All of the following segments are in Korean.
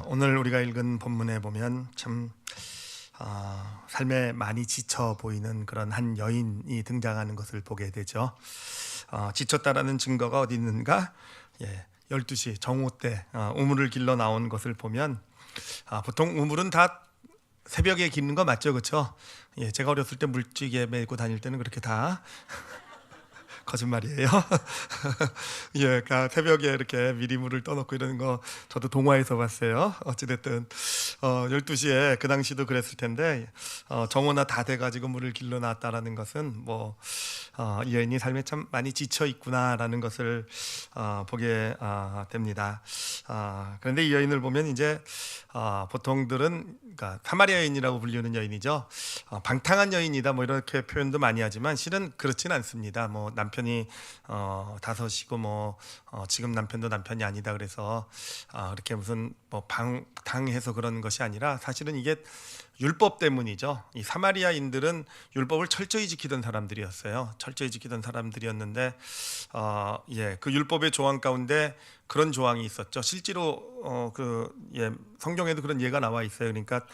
오늘 우리가 읽은 본문에 보면 참 삶에 많이 지쳐 보이는 그런 한 여인이 등장하는 것을 보게 되죠. 지쳤다라는 증거가 어디 있는가? 12시 정오 때 우물을 길러 나온 것을 보면 보통 우물은 다 새벽에 기는 거 맞죠, 그렇죠? 제가 어렸을 때 물찌개 메고 다닐 때는 그렇게 다 거짓말이에요. 그러니까 새벽에 이렇게 미리 물을 떠놓고 이러는 거 저도 동화에서 봤어요. 어찌됐든 12시에 그 당시도 그랬을 텐데 정오나 다 돼가지고 물을 길러 놨다라는 것은 이 여인이 삶에 참 많이 지쳐 있구나라는 것을 보게 됩니다. 그런데 이 여인을 보면 이제 보통들은 그러니까 사마리아 여인이라고 불리는 여인이죠. 방탕한 여인이다 뭐 이렇게 표현도 많이 하지만 실은 그렇지는 않습니다. 뭐 남편이 다섯이고 지금 남편도 남편이 아니다 그래서 이렇게 무슨 방탕해서 그런 것이 아니라 사실은 이게 율법 때문이죠. 이 사마리아인들은 율법을 철저히 지키던 사람들이었어요. 철저히 지키던 사람들이었는데 그 율법의 조항 가운데 그런 조항이 있었죠. 실제로 성경에도 그런 예가 나와 있어요. 그러니까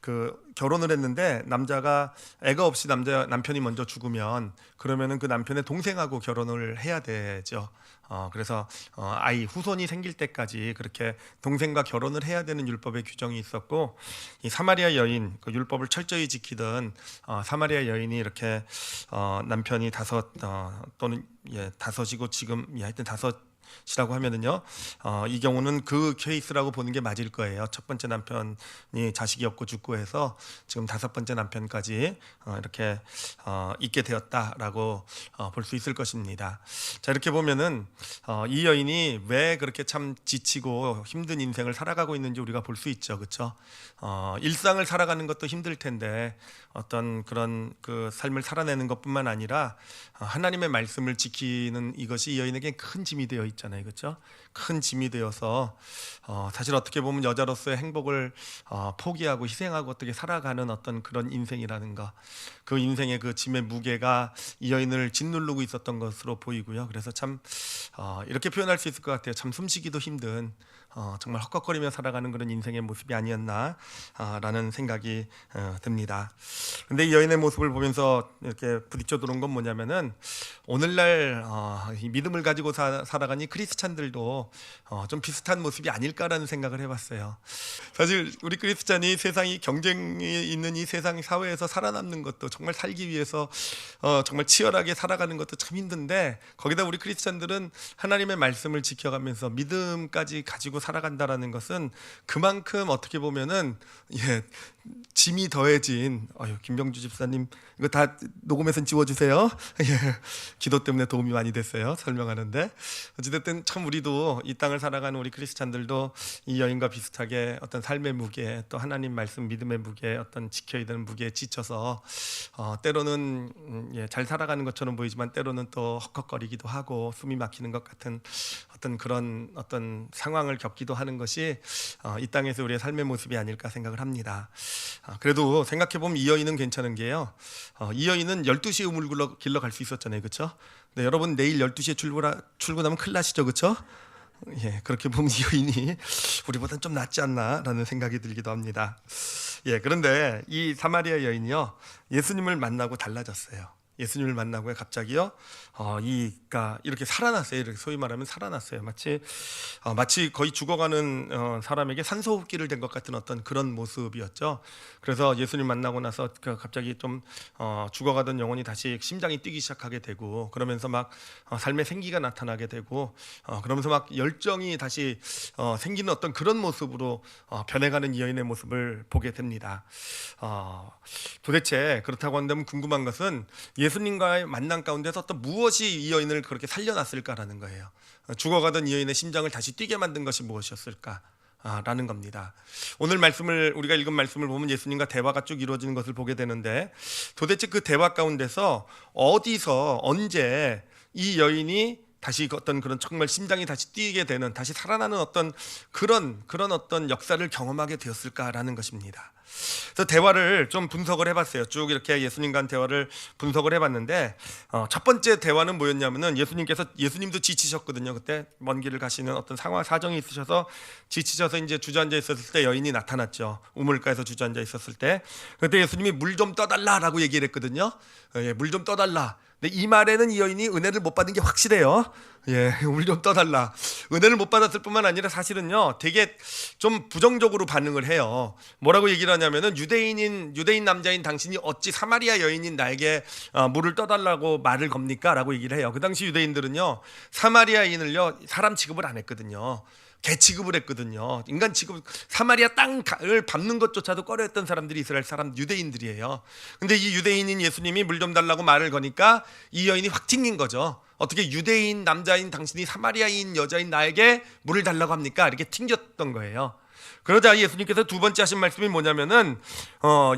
그 결혼을 했는데 남자가 애가 없이 남편이 먼저 죽으면 그러면은 그 남편의 동생하고 결혼을 해야 되죠. 그래서 아이 후손이 생길 때까지 그렇게 동생과 결혼을 해야 되는 율법의 규정이 있었고, 이 사마리아 여인, 그 율법을 철저히 지키던 사마리아 여인이 이렇게 남편이 또는 다섯이고 지금 하여튼 다섯이라고 하면은요, 이 경우는 그 케이스라고 보는 게 맞을 거예요. 첫 번째 남편이 자식이 없고 죽고 해서 지금 다섯 번째 남편까지 이렇게 있게 되었다라고 볼 수 있을 것입니다. 자, 이렇게 보면은 이 여인이 왜 그렇게 참 지치고 힘든 인생을 살아가고 있는지 우리가 볼 수 있죠, 그렇죠? 일상을 살아가는 것도 힘들 텐데 어떤 그런 그 삶을 살아내는 것뿐만 아니라 하나님의 말씀을 지키는 이것이 이 여인에게 큰 짐이 되어 있잖아요, 그렇죠? 큰 짐이 되어서 사실 어떻게 보면 여자로서의 행복을 포기하고 희생하고 어떻게 살아가는 어떤 그런 인생이라는 것, 그 인생의 그 짐의 무게가 이 여인을 짓누르고 있었던 것으로 보이고요. 그래서 참 이렇게 표현할 수 있을 것 같아요. 참 숨쉬기도 힘든 정말 헛걱거리며 살아가는 그런 인생의 모습이 아니었나 라는 생각이 듭니다. 근데 이 여인의 모습을 보면서 이렇게 부딪혀 들어온 건 뭐냐면은 오늘날 이 믿음을 가지고 살아가니 크리스찬들도 좀 비슷한 모습이 아닐까라는 생각을 해봤어요. 사실 우리 크리스찬이 세상이 경쟁이 있는 이 세상 사회에서 살아남는 것도 정말 살기 위해서 정말 치열하게 살아가는 것도 참 힘든데, 거기다 우리 크리스찬들은 하나님의 말씀을 지켜가면서 믿음까지 가지고 살아간다라는 것은 그만큼 어떻게 보면은 짐이 더해진 김병주 집사님 이거 다 녹음해서 지워주세요. 기도 때문에 도움이 많이 됐어요, 설명하는데. 어찌됐든 참 우리도 이 땅을 살아가는 우리 크리스찬들도 이 여인과 비슷하게 어떤 삶의 무게, 또 하나님 말씀 믿음의 무게, 어떤 지켜야 되는 무게에 지쳐서 때로는 잘 살아가는 것처럼 보이지만 때로는 또 헉헉거리기도 하고 숨이 막히는 것 같은 어떤 그런 어떤 상황을 겪기도 하는 것이 이 땅에서 우리의 삶의 모습이 아닐까 생각을 합니다. 그래도 생각해보면 이 여인은 괜찮은 게요, 이 여인은 12시에 우물 길러 갈 수 있었잖아요, 그렇죠? 네, 여러분 내일 12시에 출근하면 큰일 나시죠, 그렇죠? 그렇게 보면 이 여인이 우리보다는 좀 낫지 않나라는 생각이 들기도 합니다. 그런데 이 사마리아 여인이요, 예수님을 만나고 달라졌어요. 예수님을 만나고 갑자기요, 이렇게 살아났어요. 이렇게 소위 말하면 살아났어요. 마치 거의 죽어가는 사람에게 산소호흡기를 댄 것 같은 어떤 그런 모습이었죠. 그래서 예수님 만나고 나서 갑자기 좀 죽어가던 영혼이 다시 심장이 뛰기 시작하게 되고, 그러면서 막 삶의 생기가 나타나게 되고, 그러면서 막 열정이 다시 생기는 어떤 그런 모습으로 변해가는 이 여인의 모습을 보게 됩니다. 도대체 그렇다고 한다면 궁금한 것은 예수님과의 만남 가운데서 어떤 무엇이 이 여인을 그렇게 살려놨을까라는 거예요. 죽어가던 이 여인의 심장을 다시 뛰게 만든 것이 무엇이었을까? 라는 겁니다. 오늘 우리가 읽은 말씀을 보면 예수님과 대화가 쭉 이루어지는 것을 보게 되는데, 도대체 그 대화 가운데서 어디서 언제 이 여인이 다시 어떤 그런 정말 심장이 다시 뛰게 되는, 다시 살아나는 어떤 그런 어떤 역사를 경험하게 되었을까라는 것입니다. 그래서 대화를 좀 분석을 해봤어요. 쭉 이렇게 예수님과 대화를 분석을 해봤는데 첫 번째 대화는 뭐였냐면은 예수님도 지치셨거든요. 그때 먼 길을 가시는 어떤 상황 사정이 있으셔서 지치셔서 이제 주저앉아 있었을 때 여인이 나타났죠. 우물가에서 주저앉아 있었을 때 그때 예수님이 물 좀 떠달라라고 얘기를 했거든요. 물 좀 떠달라. 근데 이 말에는 이 여인이 은혜를 못 받은 게 확실해요. 물 좀 떠달라. 은혜를 못 받았을 뿐만 아니라 사실은요, 되게 좀 부정적으로 반응을 해요. 뭐라고 얘기를 하냐면은 유대인 남자인 당신이 어찌 사마리아 여인인 나에게 물을 떠달라고 말을 겁니까? 라고 얘기를 해요. 그 당시 유대인들은요, 사마리아인을요, 사람 취급을 안 했거든요. 개 취급을 했거든요. 인간 취급, 사마리아 땅을 밟는 것조차도 꺼려했던 사람들이 이스라엘 사람 유대인들이에요. 근데 이 유대인인 예수님이 물 좀 달라고 말을 거니까 이 여인이 확 튕긴 거죠. 어떻게 유대인 남자인 당신이 사마리아인 여자인 나에게 물을 달라고 합니까? 이렇게 튕겼던 거예요. 그러자 예수님께서 두 번째 하신 말씀이 뭐냐면은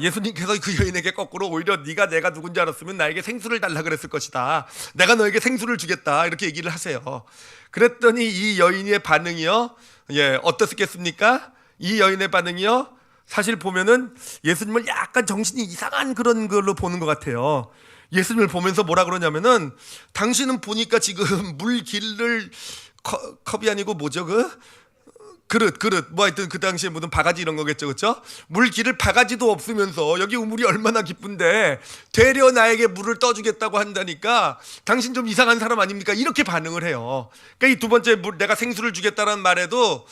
예수님께서 그 여인에게 거꾸로 오히려 네가 내가 누군지 알았으면 나에게 생수를 달라 그랬을 것이다. 내가 너에게 생수를 주겠다. 이렇게 얘기를 하세요. 그랬더니 이 여인의 반응이요, 어떻겠습니까? 이 여인의 반응이요, 사실 보면은 예수님을 약간 정신이 이상한 그런 걸로 보는 것 같아요. 예수님을 보면서 뭐라 그러냐면은, 당신은 보니까 지금 물 길을 컵이 아니고 뭐죠, 그릇 뭐 하여튼 그 당시에 무슨 바가지 이런 거겠죠, 그렇죠? 물 길을 바가지도 없으면서 여기 우물이 얼마나 깊은데 되려 나에게 물을 떠주겠다고 한다니까 당신 좀 이상한 사람 아닙니까? 이렇게 반응을 해요. 그러니까 이 두 번째 내가 생수를 주겠다는 말에도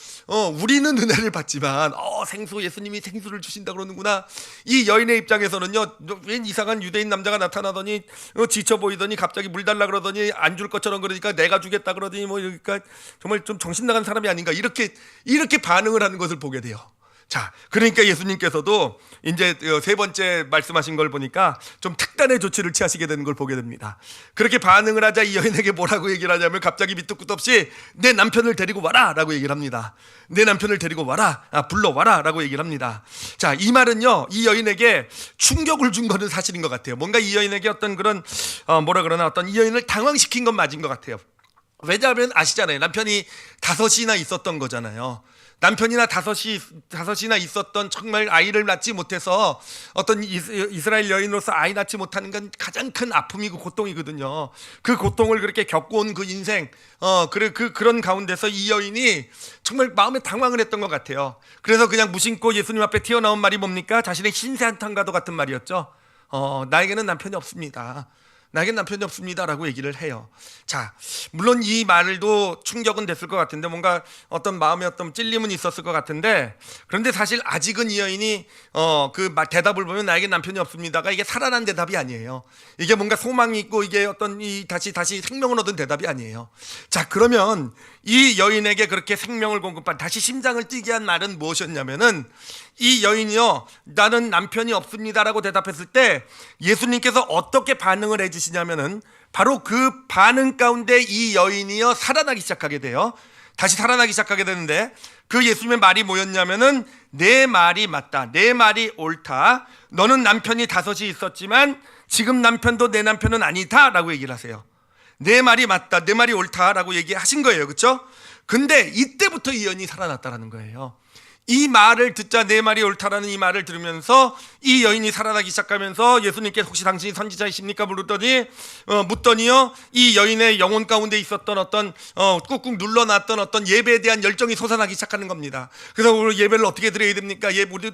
우리는 은혜를 받지만 생수, 예수님이 생수를 주신다 그러는구나. 이 여인의 입장에서는요, 웬 이상한 유대인 남자가 나타나더니 지쳐 보이더니 갑자기 물 달라 그러더니 안 줄 것처럼 그러니까 내가 주겠다 그러더니 뭐 그러니까 정말 좀 정신 나간 사람이 아닌가 이렇게 반응을 하는 것을 보게 돼요. 자, 그러니까 예수님께서도 이제 세 번째 말씀하신 걸 보니까 좀 특단의 조치를 취하시게 되는 걸 보게 됩니다. 그렇게 반응을 하자 이 여인에게 뭐라고 얘기를 하냐면 갑자기 밑도 끝도 없이 내 남편을 데리고 와라 라고 얘기를 합니다. 내 남편을 데리고 와라, 불러와라 라고 얘기를 합니다. 자, 이 말은요, 이 여인에게 충격을 준 거는 사실인 것 같아요. 뭔가 이 여인에게 어떤 그런 어떤 이 여인을 당황시킨 건 맞은 것 같아요. 왜냐하면 아시잖아요. 남편이 5이나 있었던 거잖아요. 남편이나 다섯이나 있었던 정말 아이를 낳지 못해서 어떤 이스라엘 여인으로서 아이 낳지 못하는 건 가장 큰 아픔이고 고통이거든요. 그 고통을 그렇게 겪어온 그 인생, 그런 가운데서 이 여인이 정말 마음에 당황을 했던 것 같아요. 그래서 그냥 무심코 예수님 앞에 튀어나온 말이 뭡니까? 자신의 신세 한탄과도 같은 말이었죠. 나에게는 남편이 없습니다. 나에겐 남편이 없습니다라고 얘기를 해요. 자, 물론 이 말도 충격은 됐을 것 같은데 뭔가 어떤 마음의 어떤 찔림은 있었을 것 같은데, 그런데 사실 아직은 이 여인이 그 대답을 보면 나에겐 남편이 없습니다가 이게 살아난 대답이 아니에요. 이게 뭔가 소망이 있고 이게 어떤 다시 생명을 얻은 대답이 아니에요. 자, 그러면 이 여인에게 그렇게 생명을 공급한, 다시 심장을 뛰게 한 말은 무엇이었냐면은, 이 여인이요, 나는 남편이 없습니다라고 대답했을 때 예수님께서 어떻게 반응을 해주시냐면은 바로 그 반응 가운데 이 여인이요, 살아나기 시작하게 돼요. 다시 살아나기 시작하게 되는데, 그 예수님의 말이 뭐였냐면은, 내 말이 맞다, 내 말이 옳다, 너는 남편이 5이 있었지만 지금 남편도 내 남편은 아니다 라고 얘기를 하세요. 내 말이 맞다, 내 말이 옳다라고 얘기하신 거예요. 그렇죠? 근데 이때부터 이 여인이 살아났다라는 거예요. 이 말을 듣자, 내 말이 옳다라는 이 말을 들으면서 이 여인이 살아나기 시작하면서 예수님께서 혹시 당신이 선지자이십니까? 묻더니요, 이 여인의 영혼 가운데 있었던 어떤 꾹꾹 눌러놨던 어떤 예배에 대한 열정이 솟아나기 시작하는 겁니다. 그래서 오늘 예배를 어떻게 드려야 됩니까?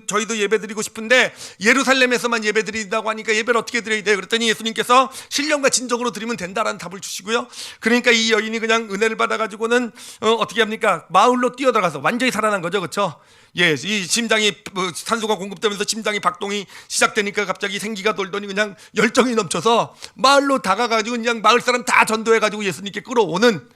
저희도 예배 드리고 싶은데 예루살렘에서만 예배 드린다고 하니까 예배를 어떻게 드려야 돼요? 그랬더니 예수님께서 신령과 진정으로 드리면 된다라는 답을 주시고요. 그러니까 이 여인이 그냥 은혜를 받아가지고는 어떻게 합니까? 마을로 뛰어들어가서 완전히 살아난 거죠. 그렇죠? 이 심장이 산소가 공급되면서 심장이 박동이 시작되니까 갑자기 생기가 돌더니 그냥 열정이 넘쳐서 마을로 다가가지고 그냥 마을 사람 다 전도해가지고 예수님께 끌어오는,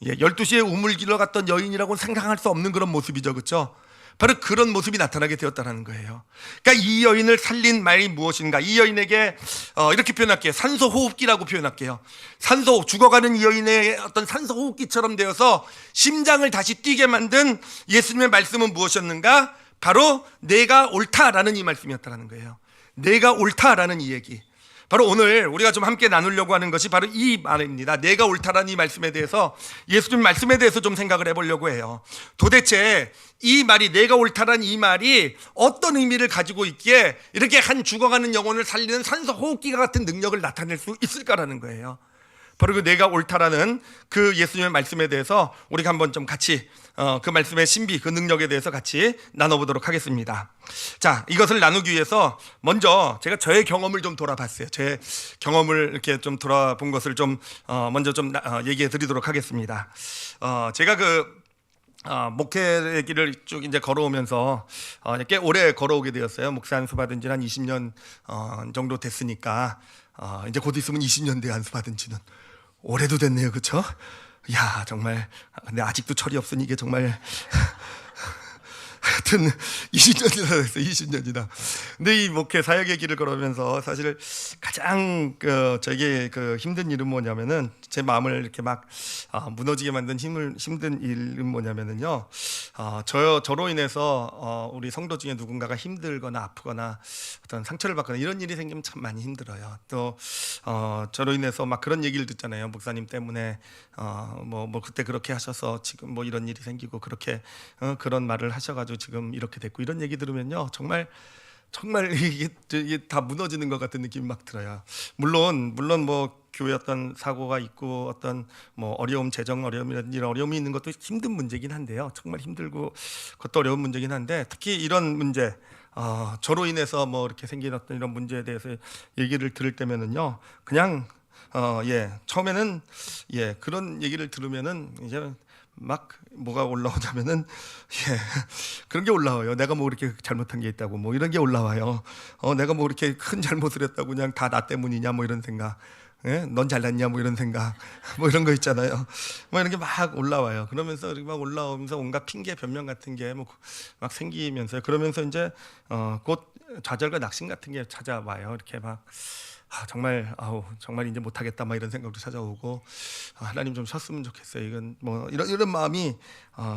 12시에 우물길로 갔던 여인이라고는 상상할 수 없는 그런 모습이죠. 그렇죠? 바로 그런 모습이 나타나게 되었다는 거예요. 그러니까 이 여인을 살린 말이 무엇인가? 이 여인에게 이렇게 표현할게요. 산소호흡기라고 표현할게요. 죽어가는 이 여인의 어떤 산소호흡기처럼 되어서 심장을 다시 뛰게 만든 예수님의 말씀은 무엇이었는가? 바로 내가 옳다라는 이 말씀이었다는 거예요. 내가 옳다라는 이 얘기. 바로 오늘 우리가 좀 함께 나누려고 하는 것이 바로 이 말입니다. 내가 옳다라는 이 말씀에 대해서, 예수님 말씀에 대해서 좀 생각을 해보려고 해요. 도대체 이 말이, 내가 옳다라는 이 말이 어떤 의미를 가지고 있기에 이렇게 한 죽어가는 영혼을 살리는 산소 호흡기가 같은 능력을 나타낼 수 있을까라는 거예요. 바로 그 내가 옳다라는 그 예수님의 말씀에 대해서 우리가 한번 좀 같이 그 말씀의 신비, 그 능력에 대해서 같이 나눠보도록 하겠습니다. 자, 이것을 나누기 위해서 먼저 제가 저의 경험을 좀 돌아봤어요. 제 경험을 이렇게 좀 돌아본 것을 좀 먼저 좀 얘기해 드리도록 하겠습니다. 제가 목회 길을 쭉 이제 걸어오면서 꽤 오래 걸어오게 되었어요. 목사 안수 받은 지는 한 20년 정도 됐으니까 이제 곧 있으면 20년 돼 안수 받은 지는. 올해도 됐네요, 그렇죠? 야, 정말. 근데 아직도 철이 없으니 이게 정말 하여튼 20년이나 됐어요. 20년이나. 근데 이 목회 사역의 길을 걸으면서 사실 가장 저에게 힘든 일은 뭐냐면은, 제 마음을 이렇게 막 무너지게 만든 힘든 일은 뭐냐면은요, 저로 인해서 우리 성도 중에 누군가가 힘들거나 아프거나 어떤 상처를 받거나 이런 일이 생기면 참 많이 힘들어요. 또 저로 인해서 막 그런 얘기를 듣잖아요. 목사님 때문에 뭐 그때 그렇게 하셔서 지금 뭐 이런 일이 생기고, 그렇게 그런 말을 하셔가지고 지금 이렇게 됐고, 이런 얘기 들으면요, 정말 이게 다 무너지는 것 같은 느낌이 막 들어요. 물론 뭐 교회 어떤 사고가 있고 어떤 뭐 어려움, 재정 어려움이라든지 이런 어려움이 있는 것도 힘든 문제긴 한데요, 정말 힘들고 그것도 어려운 문제긴 한데, 특히 이런 문제, 저로 인해서 뭐 이렇게 생긴 어떤 이런 문제에 대해서 얘기를 들을 때면은요, 그냥 처음에는 그런 얘기를 들으면은 이제 막 뭐가 올라오냐면은 그런 게 올라와요. 내가 뭐 이렇게 잘못한 게 있다고 뭐 이런 게 올라와요. 내가 뭐 이렇게 큰 잘못을 했다고 그냥 다 나 때문이냐 뭐 이런 생각. 넌 잘났냐 뭐 이런 생각, 뭐 이런 거 있잖아요. 뭐 이런 게 막 올라와요. 그러면서 막 올라오면서 온갖 핑계 변명 같은 게 뭐 막 생기면서요. 그러면서 이제 곧 좌절과 낙심 같은 게 찾아와요. 이렇게 막 정말 이제 못하겠다 막 이런 생각도 찾아오고, 하나님 좀 쉬었으면 좋겠어요. 이건 뭐 이런 마음이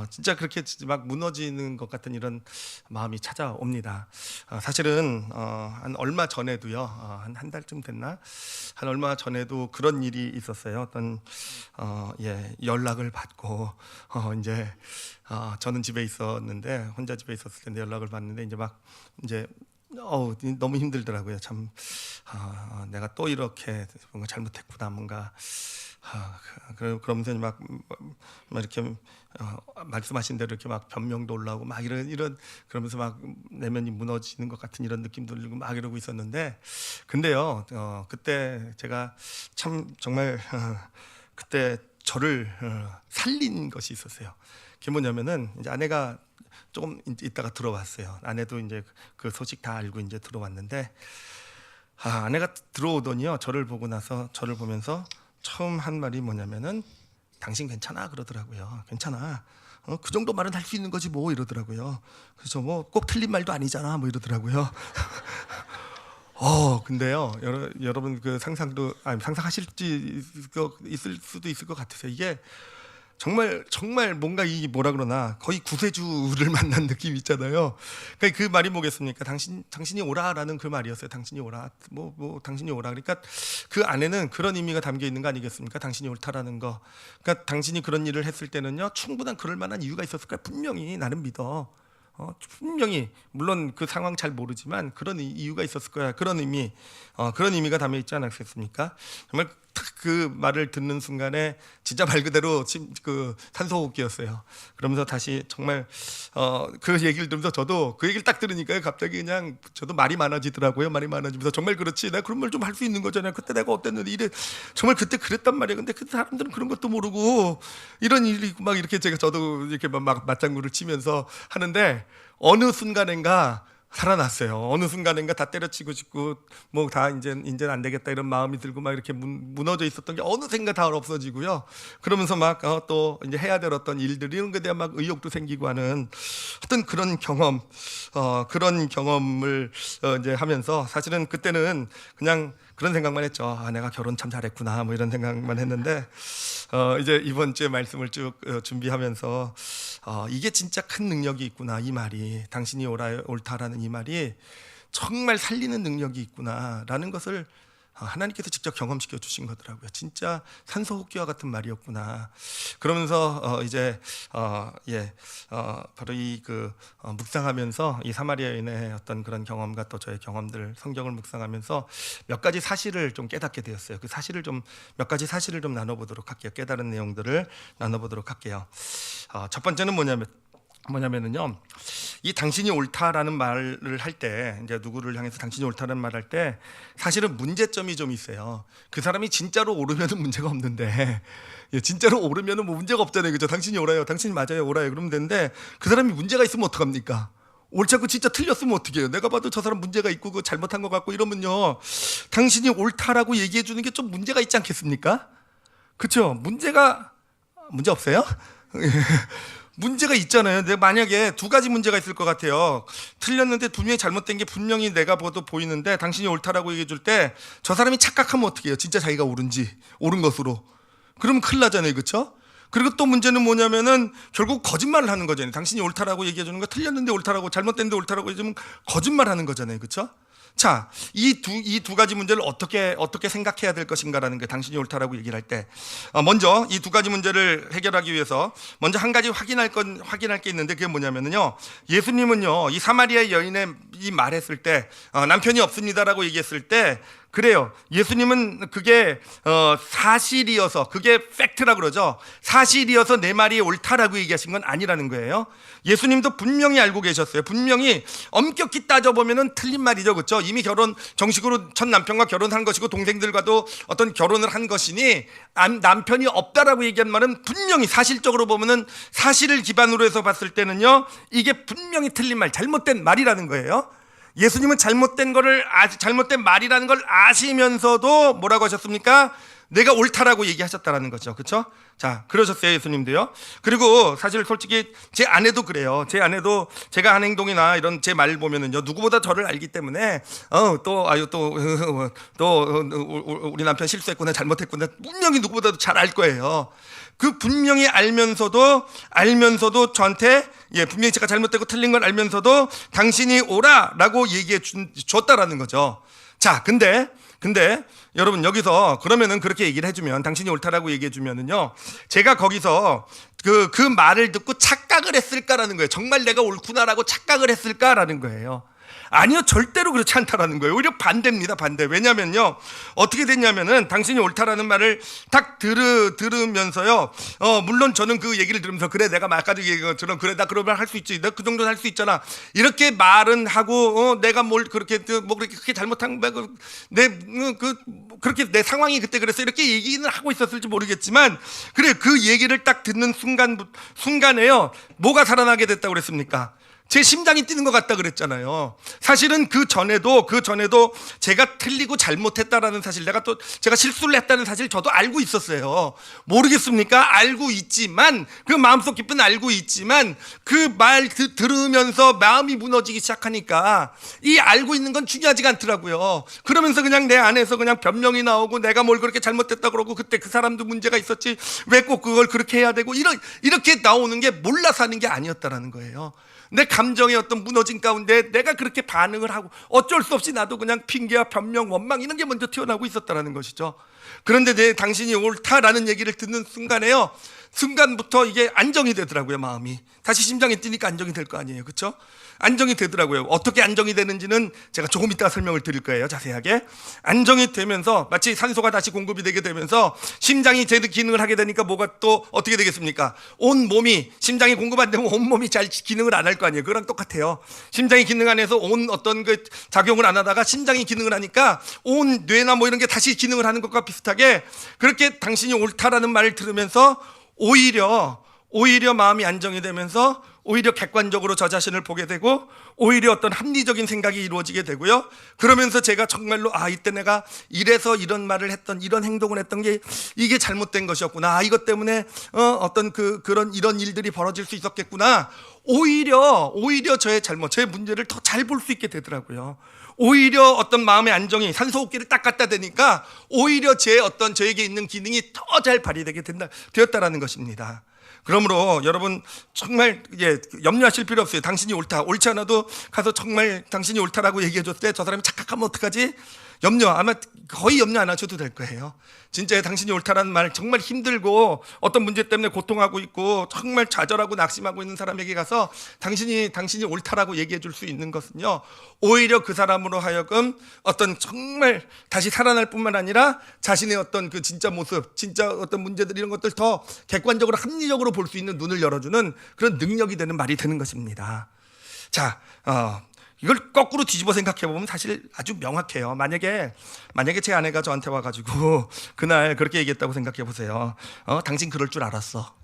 진짜 그렇게 막 무너지는 것 같은 이런 마음이 찾아옵니다. 사실은 한 얼마 전에도요, 한 달쯤 됐나, 한 얼마 전에도 그런 일이 있었어요. 어떤 연락을 받고 이제 저는 집에 있었는데, 혼자 집에 있었을 텐데 연락을 받는데 이제 너무 힘들더라고요. 참 내가 또 이렇게 뭔가 잘못했구나, 뭔가 그러면서 막 이렇게 말씀하신 대로 이렇게 막 변명도 올라오고 막 이런 그러면서 막 내면이 무너지는 것 같은 이런 느낌도 들고 막 이러고 있었는데, 근데요, 그때 제가 참 정말 그때 저를 살린 것이 있었어요. 그게 뭐냐면은, 이제 아내가 조금 있다가 들어왔어요. 아내도 이제 그 소식 다 알고 이제 들어왔는데, 아내가 들어오더니요, 저를 보면서 처음 한 말이 뭐냐면은, 당신 괜찮아 그러더라고요. 괜찮아. 그 정도 말은 할 수 있는 거지 뭐 이러더라고요. 그래서 뭐 꼭 틀린 말도 아니잖아 뭐 이러더라고요. 근데요, 여러분 상상하실지 있을 수도 있을 것 같으세요. 이게 정말 뭔가 뭐라 그러나 거의 구세주를 만난 느낌 있잖아요. 그러니까 그 말이 뭐겠습니까? 당신이 오라라는 그 말이었어요. 당신이 오라, 당신이 오라. 그러니까 그 안에는 그런 의미가 담겨 있는 거 아니겠습니까? 당신이 옳다라는 거. 그러니까 당신이 그런 일을 했을 때는요, 충분한 그럴 만한 이유가 있었을 거야. 분명히 나는 믿어. 분명히, 물론 그 상황 잘 모르지만 그런 이유가 있었을 거야. 그런 의미가 담겨 있지 않았겠습니까? 정말 그 말을 듣는 순간에 진짜 말 그대로 그 산소호흡기였어요. 그러면서 다시 정말 그 얘기를 들으면서 저도 그 얘기를 딱 들으니까 갑자기 그냥 저도 말이 많아지더라고요. 말이 많아지면서 정말 그렇지, 내가 그런 말 좀 할 수 있는 거잖아요. 그때 내가 어땠는데 이래, 정말 그때 그랬단 말이에요. 근데 그 사람들은 그런 것도 모르고 이런 일이 막 이렇게 저도 이렇게 막 맞장구를 치면서 하는데, 어느 순간인가 살아났어요. 어느 순간인가 다 때려치고 싶고 뭐 다 이제는 안 되겠다 이런 마음이 들고 막 이렇게 무너져 있었던 게 어느샌가 다 없어지고요. 그러면서 막 또 이제 해야 될 어떤 일들, 이런 것에 대한 막 의욕도 생기고 하는 어떤 그런 경험을 이제 하면서, 사실은 그때는 그냥 그런 생각만 했죠. 내가 결혼 참 잘했구나 뭐 이런 생각만 했는데, 이제 이번 주에 말씀을 쭉 준비하면서 이게 진짜 큰 능력이 있구나, 이 말이, 당신이 옳다라는 이 말이 정말 살리는 능력이 있구나라는 것을 하나님께서 직접 경험시켜 주신 거더라고요. 진짜 산소호흡기와 같은 말이었구나. 그러면서 이제 바로 이 묵상하면서 이 사마리아 여인의 어떤 그런 경험과 또 저의 경험들, 성경을 묵상하면서 몇 가지 사실을 좀 깨닫게 되었어요. 그 사실을 좀 몇 가지 사실을 좀 나눠보도록 할게요. 깨달은 내용들을 나눠보도록 할게요. 첫 번째는 뭐냐면은요, 이 당신이 옳다라는 말을 할 때, 이제 누구를 향해서 당신이 옳다라는 말을 할 때 사실은 문제점이 좀 있어요. 그 사람이 진짜로 옳으면은 문제가 없는데, 진짜로 옳으면은 뭐 문제가 없잖아요, 그죠? 당신이 옳아요, 당신이 맞아요, 옳아요, 그러면 되는데 그 사람이 문제가 있으면 어떡합니까? 옳지 않고 진짜 틀렸으면 어떡해요? 내가 봐도 저 사람 문제가 있고 그 잘못한 것 같고 이러면요, 당신이 옳다라고 얘기해 주는 게 좀 문제가 있지 않겠습니까? 그렇죠? 문제 없어요? 문제가 있잖아요. 근데 만약에 두 가지 문제가 있을 것 같아요. 틀렸는데 분명히 잘못된 게 분명히 내가 봐도 보이는데 당신이 옳다라고 얘기해 줄 때 저 사람이 착각하면 어떻게 해요? 진짜 자기가 옳은 것으로. 그러면 큰일 나잖아요. 그렇죠? 그리고 또 문제는 뭐냐면은 결국 거짓말을 하는 거잖아요. 당신이 옳다라고 얘기해 주는 거 틀렸는데 옳다라고, 잘못됐는데 옳다라고 해주면 거짓말하는 거잖아요. 그렇죠? 자, 이 두 가지 문제를 어떻게 생각해야 될 것인가라는 게, 당신이 옳다라고 얘기를 할 때, 먼저 이 두 가지 문제를 해결하기 위해서 먼저 한 가지 확인할 게 있는데, 그게 뭐냐면요, 예수님은요, 이 사마리아 여인의 이 말했을 때, 남편이 없습니다라고 얘기했을 때, 그래요, 예수님은 그게 사실이어서, 그게 팩트라 그러죠. 사실이어서 내 말이 옳다라고 얘기하신 건 아니라는 거예요. 예수님도 분명히 알고 계셨어요. 분명히 엄격히 따져보면은 틀린 말이죠. 그렇죠? 이미 정식으로 첫 남편과 결혼한 것이고 동생들과도 어떤 결혼을 한 것이니 남편이 없다라고 얘기한 말은 분명히 사실적으로 보면은, 사실을 기반으로 해서 봤을 때는요, 이게 분명히 틀린 말, 잘못된 말이라는 거예요. 예수님은 잘못된 말이라는 걸 아시면서도 뭐라고 하셨습니까? 내가 옳다라고 얘기하셨다라는 거죠. 그렇죠? 자, 그러셨어요, 예수님도요. 그리고 사실 솔직히 제 아내도 그래요. 제 아내도 제가 한 행동이나 이런 제 말을 보면은요, 누구보다 저를 알기 때문에 우리 남편 실수했구나, 잘못했구나, 분명히 누구보다도 잘 알 거예요. 그 분명히 알면서도 저한테, 분명히 제가 잘못되고 틀린 걸 알면서도 당신이 오라라고 얘기해 줬다라는 거죠. 자, 근데 여러분, 여기서 그러면은 그렇게 얘기를 해주면, 당신이 옳다라고 얘기해 주면은요, 제가 거기서 그 말을 듣고 착각을 했을까라는 거예요. 정말 내가 옳구나라고 착각을 했을까라는 거예요. 아니요, 절대로 그렇지 않다라는 거예요. 오히려 반대입니다, 반대. 왜냐면요, 어떻게 됐냐면은, 당신이 옳다라는 말을 딱 들으면서요, 물론 저는 그 얘기를 들으면서, 그래, 내가 아까도 얘기한 것처럼, 그래, 나 그러면 할 수 있지, 나 그 정도는 할 수 있잖아, 이렇게 말은 하고, 내가 그렇게 크게 잘못한 거, 그렇게 내 상황이 그때 그래서 이렇게 얘기는 하고 있었을지 모르겠지만, 그래, 그 얘기를 딱 듣는 순간에요, 뭐가 살아나게 됐다고 그랬습니까? 제 심장이 뛰는 것 같다 그랬잖아요. 사실은 그 전에도 제가 틀리고 잘못했다라는 사실, 제가 실수를 했다는 사실 저도 알고 있었어요. 모르겠습니까? 알고 있지만, 그 마음속 깊은 알고 있지만, 그 말 들으면서 마음이 무너지기 시작하니까 이 알고 있는 건 중요하지가 않더라고요. 그러면서 그냥 내 안에서 그냥 변명이 나오고, 내가 뭘 그렇게 잘못했다 그러고, 그때 그 사람도 문제가 있었지, 왜 꼭 그걸 그렇게 해야 되고, 이렇게 나오는 게 몰라서 하는 게 아니었다라는 거예요. 내 감정의 어떤 무너진 가운데 내가 그렇게 반응을 하고, 어쩔 수 없이 나도 그냥 핑계와 변명, 원망, 이런 게 먼저 튀어나오고 있었다는 것이죠. 그런데 당신이 옳다라는 얘기를 듣는 순간부터 이게 안정이 되더라고요. 마음이 다시 심장이 뛰니까 안정이 될 거 아니에요. 그렇죠? 안정이 되더라고요. 어떻게 안정이 되는지는 제가 조금 이따 설명을 드릴 거예요, 자세하게. 안정이 되면서 마치 산소가 다시 공급이 되게 되면서 심장이 제대로 기능을 하게 되니까 뭐가 또 어떻게 되겠습니까? 온 몸이, 심장이 공급 안 되면 온 몸이 잘 기능을 안 할 거 아니에요. 그거랑 똑같아요. 심장이 기능 안 해서 온 어떤 그 작용을 안 하다가 심장이 기능을 하니까 온 뇌나 뭐 이런 게 다시 기능을 하는 것과 비슷하게, 그렇게 당신이 옳다라는 말을 들으면서 오히려 마음이 안정이 되면서 오히려 객관적으로 저 자신을 보게 되고, 오히려 어떤 합리적인 생각이 이루어지게 되고요. 그러면서 제가 정말로, 이때 내가 이래서 이런 말을 했던, 이런 행동을 했던 게 이게 잘못된 것이었구나, 이것 때문에 어떤 이런 일들이 벌어질 수 있었겠구나, 오히려 저의 잘못, 저의 문제를 더 잘 볼 수 있게 되더라고요. 오히려 어떤 마음의 안정이, 산소호흡기를 딱 갖다 대니까 오히려 저에게 있는 기능이 더 잘 발휘되게 되었다라는 것입니다. 그러므로 여러분, 정말 염려하실 필요 없어요. 당신이 옳다, 옳지 않아도 가서 정말 당신이 옳다라고 얘기해 줬을 때 저 사람이 착각하면 어떡하지? 염려 아마 거의 염려 안 하셔도 될 거예요. 진짜 당신이 옳다라는 말 정말 힘들고 어떤 문제 때문에 고통하고 있고 정말 좌절하고 낙심하고 있는 사람에게 가서 당신이 옳다라고 얘기해 줄 수 있는 것은요, 오히려 그 사람으로 하여금 어떤 정말 다시 살아날 뿐만 아니라 자신의 어떤 그 진짜 모습, 진짜 어떤 문제들 이런 것들 더 객관적으로 합리적으로 볼 수 있는 눈을 열어주는 그런 능력이 되는 말이 되는 것입니다. 자, 이걸 거꾸로 뒤집어 생각해 보면 사실 아주 명확해요. 만약에 제 아내가 저한테 와가지고 그날 그렇게 얘기했다고 생각해 보세요. 당신 그럴 줄 알았어.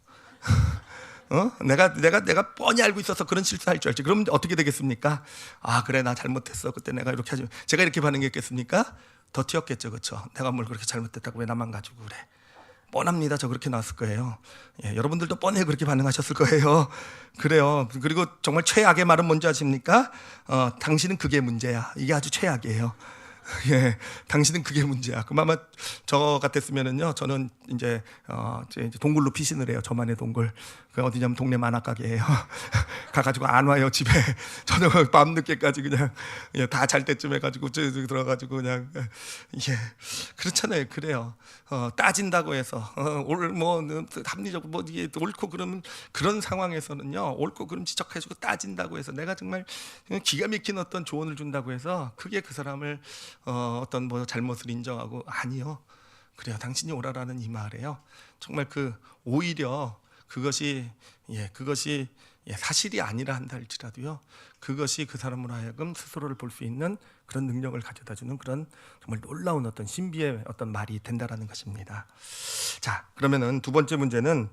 내가 뻔히 알고 있어서 그런 실수할 줄 알지. 그럼 어떻게 되겠습니까? 아, 그래, 나 잘못했어. 그때 내가 이렇게 하지. 제가 이렇게 반응했겠습니까? 더 튀었겠죠, 그렇죠? 내가 뭘 그렇게 잘못했다고 왜 나만 가지고 그래? 뻔합니다. 저 그렇게 나왔을 거예요. 예, 여러분들도 뻔히 그렇게 반응하셨을 거예요. 그래요. 그리고 정말 최악의 말은 뭔지 아십니까? 당신은 그게 문제야. 이게 아주 최악이에요. 예, 당신은 그게 문제야. 그럼 아마 저 같았으면은요, 저는 이제 동굴로 피신을 해요. 저만의 동굴. 그 어디냐면 동네 만화가게예요. 가가지고 안 와요 집에. 저녁 밤 늦게까지 그냥 다 잘 때쯤 해가지고 들어가지고 그냥 그렇잖아요. 그래요. 따진다고 해서 뭐 합리적으로 뭐 이게 옳고 그러면 그런 상황에서는요, 옳고 그럼 지적해주고 따진다고 해서 내가 정말 기가 막힌 어떤 조언을 준다고 해서 그게 그 사람을 어떤 뭐 잘못을 인정하고 아니요. 그래요. 당신이 옳아라는 이 말에요. 정말 오히려 그것이 사실이 아니라 한다 할지라도요, 그것이 그 사람으로 하여금 스스로를 볼 수 있는 그런 능력을 가져다주는 그런 정말 놀라운 어떤 신비의 어떤 말이 된다라는 것입니다. 자, 그러면은 두 번째 문제는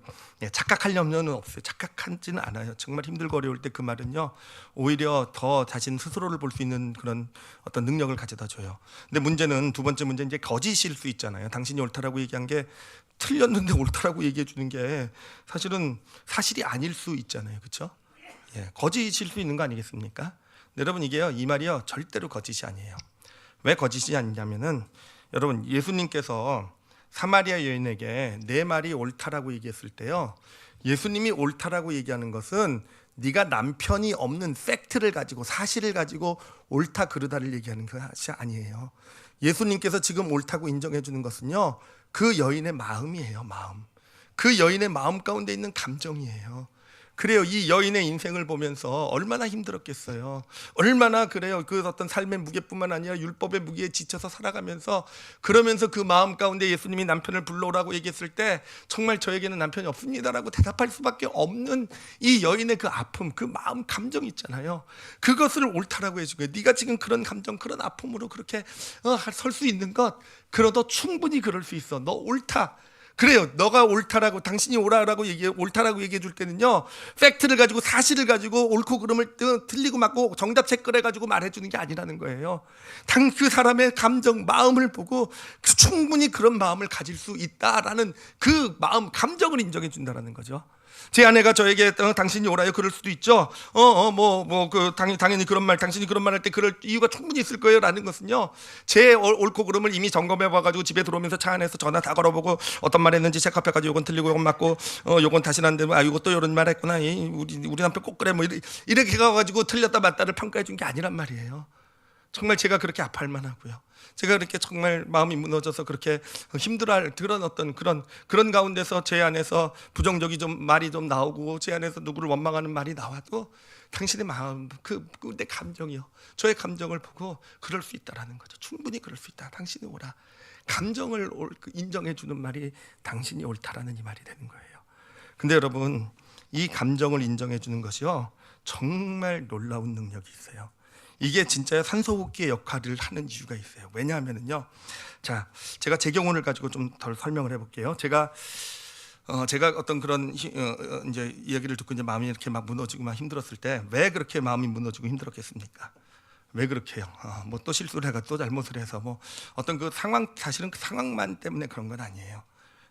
착각할 염려는 없어요. 착각하지는 않아요. 정말 힘들고 어려울 때 그 말은요, 오히려 더 자신 스스로를 볼 수 있는 그런 어떤 능력을 가져다줘요. 근데 문제는 두 번째 문제 이제 거짓일 수 있잖아요. 당신이 옳다라고 얘기한 게 틀렸는데 옳다라고 얘기해 주는 게 사실은 사실이 아닐 수 있잖아요. 그렇죠? 예, 거짓일 수 있는 거 아니겠습니까? 여러분, 이 말이요, 절대로 거짓이 아니에요. 왜 거짓이 아니냐면은, 여러분, 예수님께서 사마리아 여인에게 내 말이 옳다라고 얘기했을 때요, 예수님이 옳다라고 얘기하는 것은 네가 남편이 없는 팩트를 가지고, 사실을 가지고 옳다 그르다를 얘기하는 것이 아니에요. 예수님께서 지금 옳다고 인정해 주는 것은요, 그 여인의 마음이에요. 마음. 그 여인의 마음 가운데 있는 감정이에요. 그래요. 이 여인의 인생을 보면서 얼마나 힘들었겠어요. 얼마나 그래요. 그 어떤 삶의 무게뿐만 아니라 율법의 무게에 지쳐서 살아가면서, 그러면서 그 마음 가운데 예수님이 남편을 불러오라고 얘기했을 때 정말 저에게는 남편이 없습니다라고 대답할 수밖에 없는 이 여인의 그 아픔, 그 마음 감정 있잖아요. 그것을 옳다라고 해주고요. 네가 지금 그런 감정, 그런 아픔으로 그렇게 설 수 있는 것, 그러도 충분히 그럴 수 있어. 너 옳다. 그래요. 너가 옳다라고, 당신이 옳다라고 얘기해 줄 때는요, 팩트를 가지고, 사실을 가지고 옳고 그름을 틀리고 맞고 정답 체크를 해가지고 말해주는 게 아니라는 거예요. 그 사람의 감정, 마음을 보고 충분히 그런 마음을 가질 수 있다라는 그 마음, 감정을 인정해 준다라는 거죠. 제 아내가 저에게 당신이 옳아요 그럴 수도 있죠. 당연히 그런 말, 당신이 그런 말 할 때 그럴 이유가 충분히 있을 거예요라는 것은요, 제 옳고 그름을 이미 점검해 봐가지고 집에 들어오면서 차 안에서 전화 다 걸어보고 어떤 말 했는지 체크해가지고 요건 틀리고 요건 맞고 요건 다시는 안 되고 요것도 이런 말 했구나, 우리 남편 꼭 그래, 뭐 이렇게 가가지고 틀렸다 맞다를 평가해 준 게 아니란 말이에요. 정말 제가 그렇게 아파할 만하고요. 제가 그렇게 정말 마음이 무너져서 그렇게 힘들어할 그런 어떤 그런 가운데서 제 안에서 부정적이 말이 좀 나오고 제 안에서 누구를 원망하는 말이 나와도 당신의 마음, 내 감정이요, 저의 감정을 보고 그럴 수 있다라는 거죠. 충분히 그럴 수 있다. 당신이 옳아. 감정을 인정해 주는 말이 당신이 옳다라는 이 말이 되는 거예요. 근데 여러분, 이 감정을 인정해 주는 것이요, 정말 놀라운 능력이 있어요. 이게 진짜 산소호흡기의 역할을 하는 이유가 있어요. 왜냐하면은요, 자, 제가 제 경우를 가지고 좀 더 설명을 해볼게요. 제가 어떤 그런 이제 이야기를 듣고 이제 마음이 이렇게 막 무너지고 막 힘들었을 때 왜 그렇게 마음이 무너지고 힘들었겠습니까? 왜 그렇게요? 뭐 또 실수를 해가 또 잘못을 해서 뭐 어떤 그 상황, 사실은 그 상황만 때문에 그런 건 아니에요.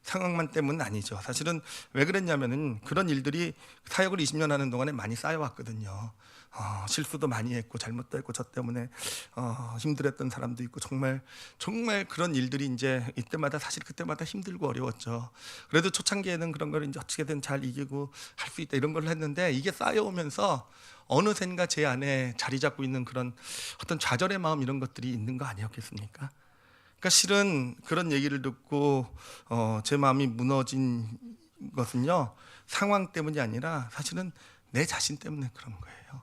상황만 때문은 아니죠. 사실은 왜 그랬냐면은 그런 일들이 사역을 20년 하는 동안에 많이 쌓여왔거든요. 실수도 많이 했고 잘못도 했고 저 때문에 힘들었던 사람도 있고 정말 그런 일들이 이제 이때마다 사실 그때마다 힘들고 어려웠죠. 그래도 초창기에는 그런 걸 이제 어떻게든 잘 이기고 할 수 있다 이런 걸 했는데, 이게 쌓여오면서 어느샌가 제 안에 자리 잡고 있는 그런 어떤 좌절의 마음, 이런 것들이 있는 거 아니었겠습니까? 그러니까 실은 그런 얘기를 듣고 제 마음이 무너진 것은요, 상황 때문이 아니라 사실은 내 자신 때문에 그런 거예요.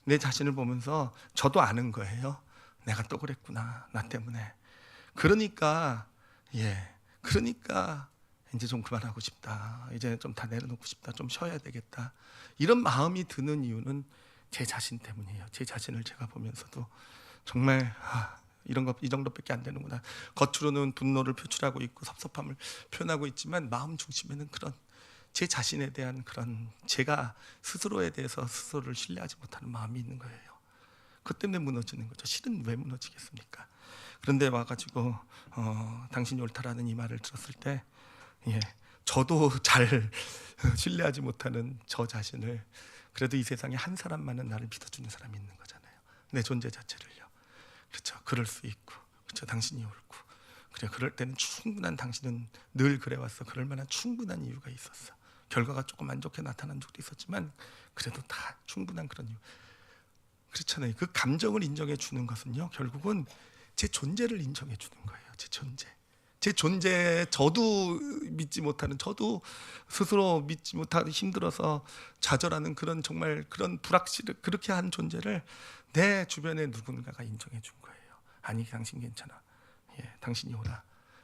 내 자신을 보면서 저도 아는 거예요. 내가 또 그랬구나, 나 때문에. 그러니까 그러니까 이제 좀 그만하고 싶다, 이제 좀 다 내려놓고 싶다, 좀 쉬어야 되겠다, 이런 마음이 드는 이유는 제 자신 때문이에요. 제 자신을 제가 보면서도 정말 이런 거 이 정도밖에 안 되는구나. 겉으로는 분노를 표출하고 있고 섭섭함을 표현하고 있지만 마음 중심에는 그런 제 자신에 대한 그런 제가 스스로에 대해서 스스로를 신뢰하지 못하는 마음이 있는 거예요. 그것 때문에 무너지는 거죠. 실은 왜 무너지겠습니까? 그런데 와가지고 당신이 옳다라는 이 말을 들었을 때 저도 잘 신뢰하지 못하는 저 자신을 그래도 이 세상에 한 사람만은 나를 믿어주는 사람이 있는 거잖아요. 내 존재 자체를요. 그렇죠. 그럴 수 있고, 그렇죠. 당신이 옳고, 그래, 그럴 때는 충분한, 당신은 늘 그래왔어. 그럴 만한 충분한 이유가 있었어. 결과가 조금 안 좋게 나타난 적도 있었지만 그래도 다 충분한 그런 이유. 그렇잖아요. 그 감정을 인정해 주는 것은요, 결국은 제 존재를 인정해 주는 거예요. 제 존재, 저도 믿지 못하는, 저도 스스로 믿지 못하고 힘들어서 좌절하는 그런, 정말 그런 불확실, 그렇게 한 존재를 내 주변에 누군가가 인정해 준 거예요. 아니, 당신 괜찮아. 당신이 옳아.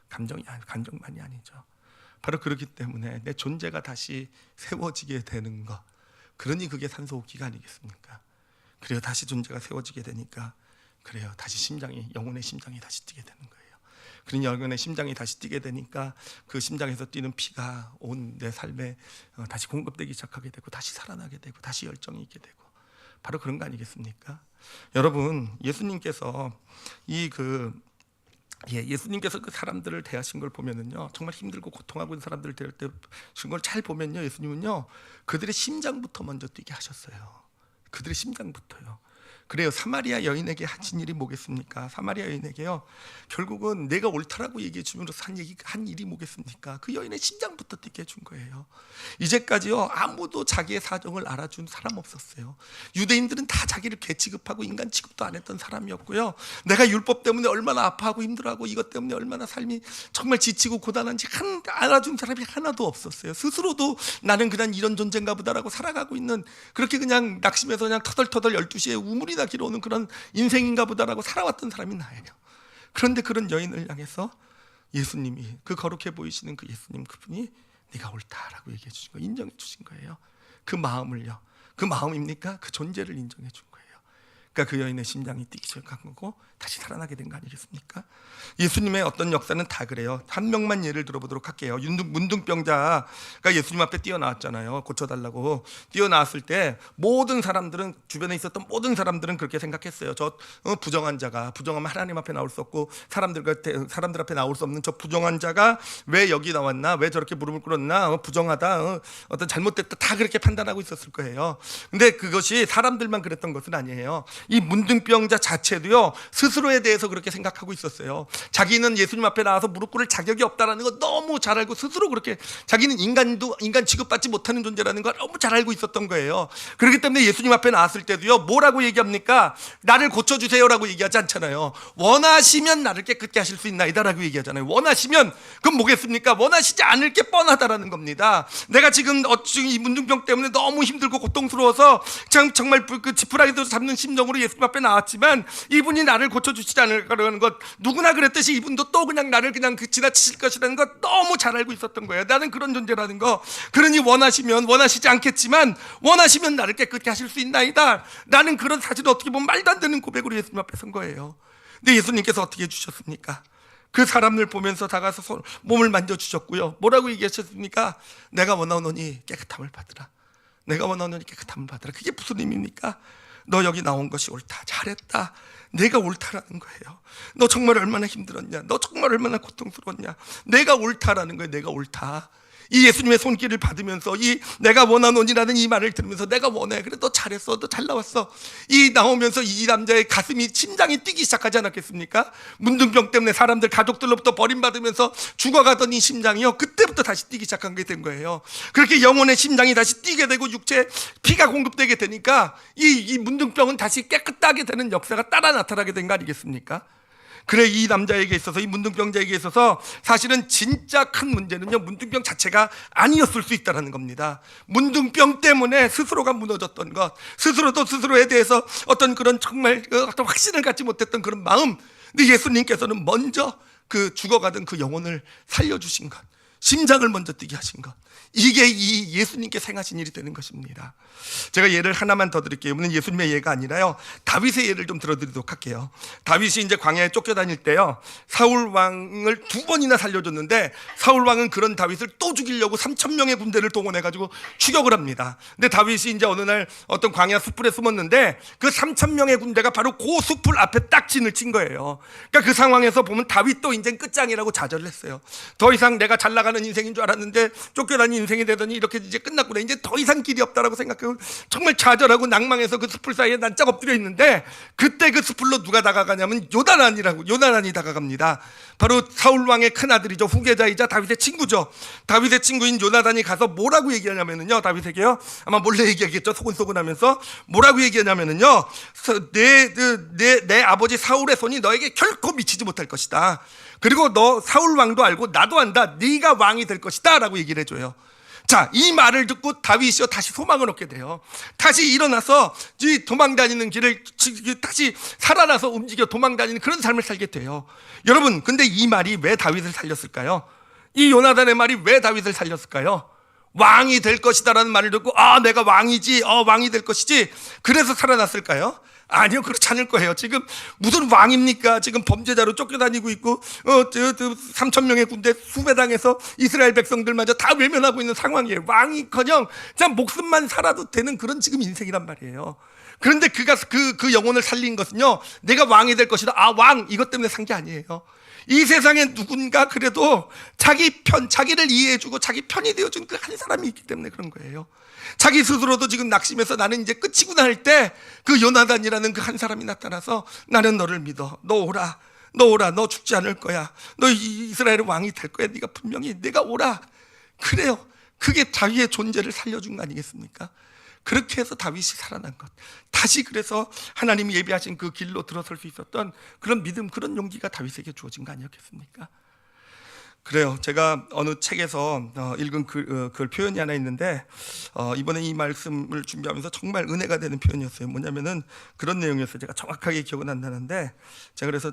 감정만이 아니죠. 바로 그렇기 때문에 내 존재가 다시 세워지게 되는 것, 그러니 그게 산소호흡기가 아니겠습니까? 그래요. 다시 존재가 세워지게 되니까, 그래요, 다시 영혼의 심장이 다시 뛰게 되는 거예요. 그러니 영혼의 심장이 다시 뛰게 되니까 그 심장에서 뛰는 피가 온 내 삶에 다시 공급되기 시작하게 되고, 다시 살아나게 되고, 다시 열정이 있게 되고, 바로 그런 거 아니겠습니까? 여러분, 예수님께서 예수님께서 그 사람들을 대하신 걸 보면은요, 정말 힘들고 고통하고 있는 사람들을 대할 때 걸 잘 보면요, 예수님은요 그들의 심장부터 먼저 뛰게 하셨어요. 그들의 심장부터요. 그래요. 사마리아 여인에게 하신 일이 뭐겠습니까? 사마리아 여인에게요, 결국은 내가 옳다라고 얘기해 주면서 한 일이 뭐겠습니까? 그 여인의 심장부터 뛰게 해준 거예요. 이제까지요, 아무도 자기의 사정을 알아준 사람 없었어요. 유대인들은 다 자기를 개 취급하고 인간 취급도 안 했던 사람이었고요, 내가 율법 때문에 얼마나 아파하고 힘들어하고 이것 때문에 얼마나 삶이 정말 지치고 고단한지 알아준 사람이 하나도 없었어요. 스스로도 나는 그냥 이런 존재인가 보다라고 살아가고 있는, 그렇게 그냥 낙심해서 그냥 터덜터덜 12시에 우물이 나기로 오는 그런 인생인가 보다라고 살아왔던 사람이 나예요. 그런데 그런 여인을 향해서 예수님이, 그 거룩해 보이시는 그 예수님, 그분이 네가 옳다라고 얘기해 주신 거, 인정해 주신 거예요. 그 마음을요, 그 마음입니까? 그 존재를 인정해 준 거예요. 그러니까 그 여인의 심장이 뛰기 시작한 거고 다시 살아나게 된 거 아니겠습니까? 예수님의 어떤 역사는 다 그래요. 한 명만 예를 들어보도록 할게요. 문둥병자가 예수님 앞에 뛰어나왔잖아요. 고쳐달라고 뛰어나왔을 때 모든 사람들은, 주변에 있었던 모든 사람들은 그렇게 생각했어요. 저 부정한 자가, 부정하면 하나님 앞에 나올 수 없고 사람들 앞에 나올 수 없는 저 부정한 자가 왜 여기 나왔나, 왜 저렇게 무릎을 꿇었나, 부정하다, 어떤 잘못됐다, 다 그렇게 판단하고 있었을 거예요. 근데 그것이 사람들만 그랬던 것은 아니에요. 이 문둥병자 자체도요, 스스로에 대해서 그렇게 생각하고 있었어요. 자기는 예수님 앞에 나와서 무릎 꿇을 자격이 없다라는 거 너무 잘 알고, 스스로 그렇게 자기는 인간 취급받지 못하는 존재라는 걸 너무 잘 알고 있었던 거예요. 그렇기 때문에 예수님 앞에 나왔을 때도요, 뭐라고 얘기합니까? 나를 고쳐주세요라고 얘기하지 않잖아요. 원하시면 나를 깨끗게 하실 수 있나이다라고 얘기하잖아요. 원하시면, 그럼 뭐겠습니까? 원하시지 않을 게 뻔하다라는 겁니다. 내가 지금 이 문둥병 때문에 너무 힘들고 고통스러워서 정말 그 지푸라기도 잡는 심정으로 예수님 앞에 나왔지만 이분이 나를 고쳐주시지 않을까라는 것, 누구나 그랬듯이 이분도 또 그냥 나를 그냥 지나치실 것이라는 것 너무 잘 알고 있었던 거예요. 나는 그런 존재라는 거. 그러니 원하시지 않겠지만 원하시면 나를 깨끗게 하실 수 있나이다. 나는 그런, 사실 어떻게 보면 말도 안 되는 고백으로 예수님 앞에 선 거예요. 근데 예수님께서 어떻게 해주셨습니까? 그 사람을 보면서 다가서 몸을 만져주셨고요, 뭐라고 얘기하셨습니까? 내가 원하노니 깨끗함을 받으라. 내가 원하노니 깨끗함을 받으라. 그게 무슨 의미입니까? 너 여기 나온 것이 옳다, 잘했다, 내가 옳다라는 거예요. 너 정말 얼마나 힘들었냐, 너 정말 얼마나 고통스러웠냐, 내가 옳다라는 거예요. 내가 옳다. 이 예수님의 손길을 받으면서 이 내가 원하노니라는 이 말을 들으면서 내가 원해, 그래 너 잘했어, 너 잘 나왔어, 이 나오면서 이 남자의 가슴이, 심장이 뛰기 시작하지 않았겠습니까? 문둥병 때문에 사람들, 가족들로부터 버림받으면서 죽어가던 이 심장이요, 그때부터 다시 뛰기 시작한 게 된 거예요. 그렇게 영혼의 심장이 다시 뛰게 되고 육체에 피가 공급되게 되니까 이 문둥병은 다시 깨끗하게 되는 역사가 따라 나타나게 된 거 아니겠습니까? 그래, 이 남자에게 있어서, 이 문둥병자에게 있어서 사실은 진짜 큰 문제는요, 문둥병 자체가 아니었을 수 있다는 겁니다. 문둥병 때문에 스스로가 무너졌던 것, 스스로도 스스로에 대해서 어떤 그런 정말 어떤 확신을 갖지 못했던 그런 마음. 근데 예수님께서는 먼저 그 죽어가던 그 영혼을 살려주신 것, 심장을 먼저 뛰게 하신 것, 이게 이 예수님께 행하신 일이 되는 것입니다. 제가 예를 하나만 더 드릴게요. 이번엔 예수님의 예가 아니라요, 다윗의 예를 좀 들어드리도록 할게요. 다윗이 이제 광야에 쫓겨다닐 때요, 사울 왕을 2번이나 살려줬는데 사울 왕은 그런 다윗을 또 죽이려고 3,000명의 군대를 동원해가지고 추격을 합니다. 근데 다윗이 이제 어느 날 어떤 광야 숲풀에 숨었는데 그 3,000명의 군대가 바로 그 숲풀 앞에 딱 진을 친 거예요. 그러니까 그 상황에서 보면 다윗도 이제 끝장이라고 좌절을 했어요. 더 이상 내가 잘 나가는 인생인 줄 알았는데 쫓겨다닌 인생이 되더니 이렇게 이제 끝났구나, 이제 더 이상 길이 없다라고 생각하고 정말 좌절하고 낭망해서 그 숲풀 사이에 난짝 엎드려 있는데, 그때 그 숲풀로 누가 다가가냐면 요나단이 다가갑니다. 바로 사울 왕의 큰 아들이죠, 후계자이자 다윗의 친구죠. 다윗의 친구인 요나단이 가서 뭐라고 얘기하냐면은요, 다윗에게요, 아마 몰래 얘기하겠죠, 소곤소곤하면서 뭐라고 얘기하냐면은요, 내 아버지 사울의 손이 너에게 결코 미치지 못할 것이다. 그리고 너 사울 왕도 알고 나도 안다, 네가 왕이 될 것이다 라고 얘기를 해줘요. 자, 이 말을 듣고 다윗이요, 다시 소망을 얻게 돼요. 다시 일어나서 도망다니는 길을 다시 살아나서 움직여 도망다니는 그런 삶을 살게 돼요. 여러분, 근데 이 말이 왜 다윗을 살렸을까요? 이 요나단의 말이 왜 다윗을 살렸을까요? 왕이 될 것이다라는 말을 듣고, 아, 내가 왕이지, 왕이 될 것이지, 그래서 살아났을까요? 아니요, 그렇지 않을 거예요. 지금 무슨 왕입니까? 지금 범죄자로 쫓겨다니고 있고 3,000명의 군대 수배당해서 이스라엘 백성들마저 다 외면하고 있는 상황이에요. 왕이커녕 그냥 목숨만 살아도 되는 그런 지금 인생이란 말이에요. 그런데 그가 그 영혼을 살린 것은요, 내가 왕이 될 것이다, 왕, 이것 때문에 산 게 아니에요. 이 세상에 누군가 그래도 자기를 이해해주고 자기 편이 되어준 그 한 사람이 있기 때문에 그런 거예요. 자기 스스로도 지금 낙심해서 나는 이제 끝이구나 할 때 그 요나단이라는 그 한 사람이 나타나서, 나는 너를 믿어, 너 오라, 너 죽지 않을 거야, 너 이스라엘의 왕이 될 거야, 네가 분명히, 내가 오라. 그래요. 그게 다윗의 존재를 살려준 거 아니겠습니까? 그렇게 해서 다윗이 살아난 것, 다시 그래서 하나님이 예비하신 그 길로 들어설 수 있었던 그런 믿음, 그런 용기가 다윗에게 주어진 거 아니었겠습니까? 그래요. 제가 어느 책에서 읽은 글 표현이 하나 있는데, 이번에 이 말씀을 준비하면서 정말 은혜가 되는 표현이었어요. 뭐냐면은 그런 내용이었어요. 제가 정확하게 기억은 안 나는데, 제가 그래서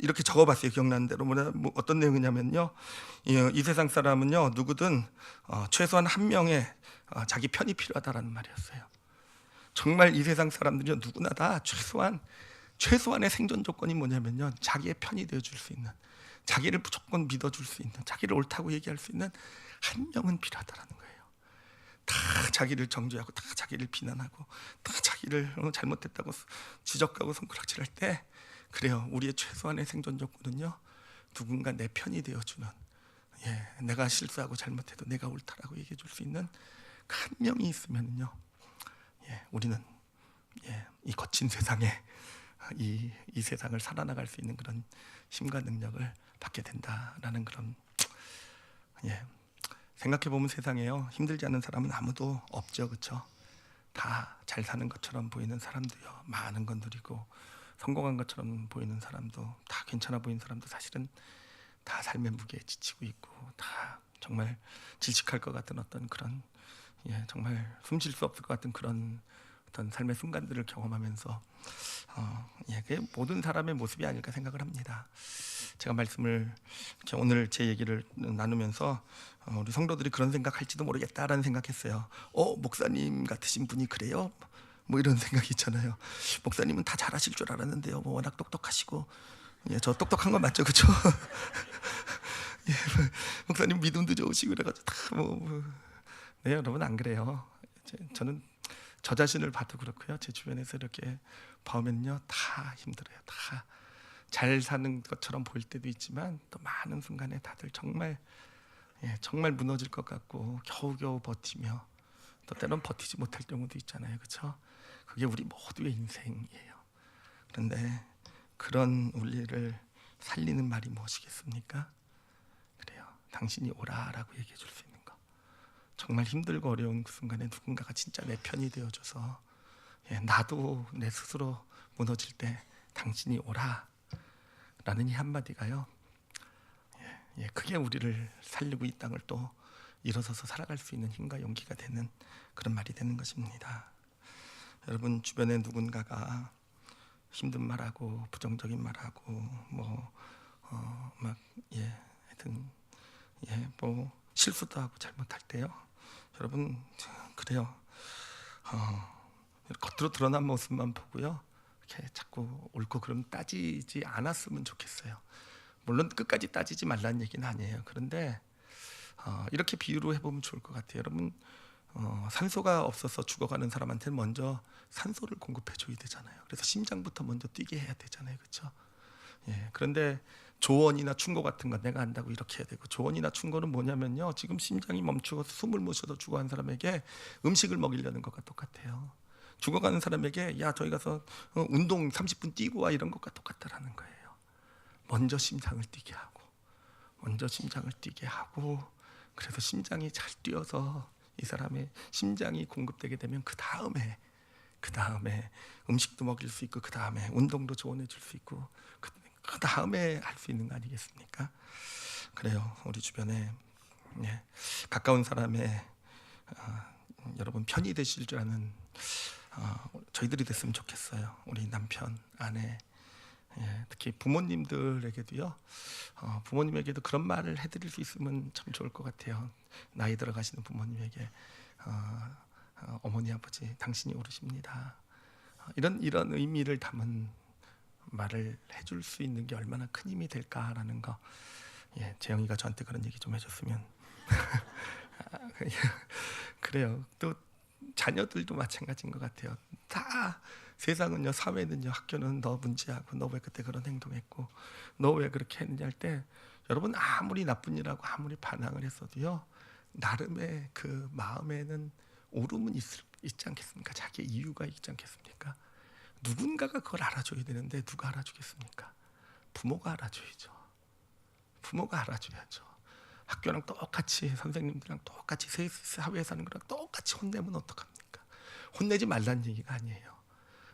이렇게 적어봤어요. 기억나는 대로. 어떤 내용이냐면요, 이 세상 사람은요, 누구든 최소한 한 명의 자기 편이 필요하다라는 말이었어요. 정말 이 세상 사람들이 누구나 다 최소한의 생존 조건이 뭐냐면요, 자기의 편이 되어줄 수 있는, 자기를 무조건 믿어줄 수 있는, 자기를 옳다고 얘기할 수 있는 한 명은 필요하다라는 거예요. 다 자기를 정죄하고, 다 자기를 비난하고, 다 자기를 잘못했다고 지적하고 손가락질할 때, 그래요, 우리의 최소한의 생존 조건은요, 누군가 내 편이 되어주는, 내가 실수하고 잘못해도 내가 옳다라고 얘기해줄 수 있는 한 명이 있으면요, 우리는 이 거친 세상에 이 세상을 살아나갈 수 있는 그런 힘과 능력을 받게 된다라는 그런, 생각해보면 세상에요, 힘들지 않은 사람은 아무도 없죠, 그렇죠? 다 잘 사는 것처럼 보이는 사람도요, 많은 건 누리고 성공한 것처럼 보이는 사람도, 다 괜찮아 보이는 사람도 사실은 다 삶의 무게에 지치고 있고, 다 정말 질식할 것 같은 어떤 그런, 정말 숨 쉴 수 없을 것 같은 그런 어떤 삶의 순간들을 경험하면서 그게 모든 사람의 모습이 아닐까 생각을 합니다. 제가 말씀을 오늘 제 얘기를 나누면서 우리 성도들이 그런 생각할지도 모르겠다라는 생각했어요. 목사님 같으신 분이 그래요? 뭐 이런 생각이 있잖아요. 목사님은 다 잘하실 줄 알았는데요, 뭐 워낙 똑똑하시고. 저 똑똑한 건 맞죠, 그렇죠? 목사님 믿음도 좋으시고 그래가지고 네, 여러분 안 그래요. 저는 저 자신을 봐도 그렇고요, 제 주변에서 이렇게 보면요, 다 힘들어요. 다 잘 사는 것처럼 보일 때도 있지만, 또 많은 순간에 다들 정말 무너질 것 같고 겨우겨우 버티며, 또 때론 버티지 못할 경우도 있잖아요, 그렇죠? 그게 우리 모두의 인생이에요. 그런데 그런 우리를 살리는 말이 무엇이겠습니까? 그래요, 당신이 오라라고 얘기해 줄 수 있는 거. 정말 힘들고 어려운 그 순간에 누군가가 진짜 내 편이 되어줘서, 나도 내 스스로 무너질 때 당신이 오라, 라는 이 한마디가요, 크게 우리를 살리고 이 땅을 또 일어서서 살아갈 수 있는 힘과 용기가 되는 그런 말이 되는 것입니다. 여러분 주변에 누군가가 힘든 말하고 부정적인 말하고 하여튼 뭐 실수도 하고 잘못할 때요, 여러분 그래요. 겉으로 드러난 모습만 보고요, 이렇게 자꾸 옳고 그름 따지지 않았으면 좋겠어요. 물론 끝까지 따지지 말라는 얘기는 아니에요. 그런데 이렇게 비유로 해보면 좋을 것 같아요. 여러분 산소가 없어서 죽어가는 사람한테는 먼저 산소를 공급해 줘야 되잖아요. 그래서 심장부터 먼저 뛰게 해야 되잖아요, 그렇죠? 그런데 조언이나 충고 같은 건 내가 안다고 이렇게 해야 되고, 조언이나 충고는 뭐냐면요, 지금 심장이 멈추고 숨을 못 쉬어서 죽어간 사람에게 음식을 먹이려는 것과 똑같아요. 죽어가는 사람에게 야 저기 가서 운동 30분 뛰고 와, 이런 것과 똑같다라는 거예요. 먼저 심장을 뛰게 하고 그래서 심장이 잘 뛰어서 이 사람의 심장이 공급되게 되면 그 다음에 음식도 먹일 수 있고, 그 다음에 운동도 조언해 줄 수 있고, 그 다음에 할 수 있는 거 아니겠습니까? 그래요. 우리 주변에 가까운 사람의 여러분 편이 되실 줄 아는 저희들이 됐으면 좋겠어요. 우리 남편, 아내, 특히 부모님들에게도요, 부모님에게도 그런 말을 해드릴 수 있으면 참 좋을 것 같아요. 나이 들어가시는 부모님에게 어머니 아버지 당신이 옳으십니다, 이런 의미를 담은 말을 해줄 수 있는 게 얼마나 큰 힘이 될까라는 거. 재영이가 저한테 그런 얘기 좀 해줬으면. 그래요. 또 자녀들도 마찬가지인 것 같아요. 다 세상은요, 사회는요, 학교는 너 문제하고 너 왜 그때 그런 행동했고 너 왜 그렇게 했느냐 할 때, 여러분 아무리 나쁜 일하고 아무리 반항을 했어도요, 나름의 그 마음에는 오름은 있지 않겠습니까? 자기의 이유가 있지 않겠습니까? 누군가가 그걸 알아줘야 되는데 누가 알아주겠습니까? 부모가 알아줘야죠. 학교랑 똑같이, 선생님들이랑 똑같이, 사회에 사는 거랑 똑같이 혼내면 어떡합니까? 혼내지 말라는 얘기가 아니에요.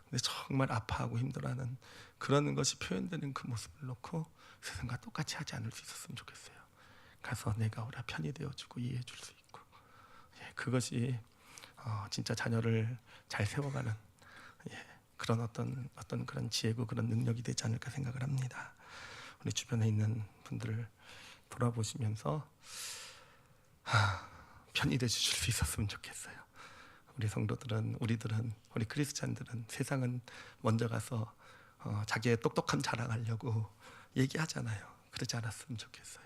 근데 정말 아파하고 힘들어하는 그런 것이 표현되는 그 모습을 놓고 세상과 똑같이 하지 않을 수 있었으면 좋겠어요. 가서 내가 오라 편이 되어주고 이해해 줄 수 있고, 그것이 진짜 자녀를 잘 세워가는 그런 어떤 그런 지혜고 그런 능력이 되지 않을까 생각을 합니다. 우리 주변에 있는 분들을 돌아보시면서 편히 되실 수 있었으면 좋겠어요. 우리 성도들은, 우리 크리스찬들은 세상은 먼저 가서 자기의 똑똑함 자랑하려고 얘기하잖아요. 그러지 않았으면 좋겠어요.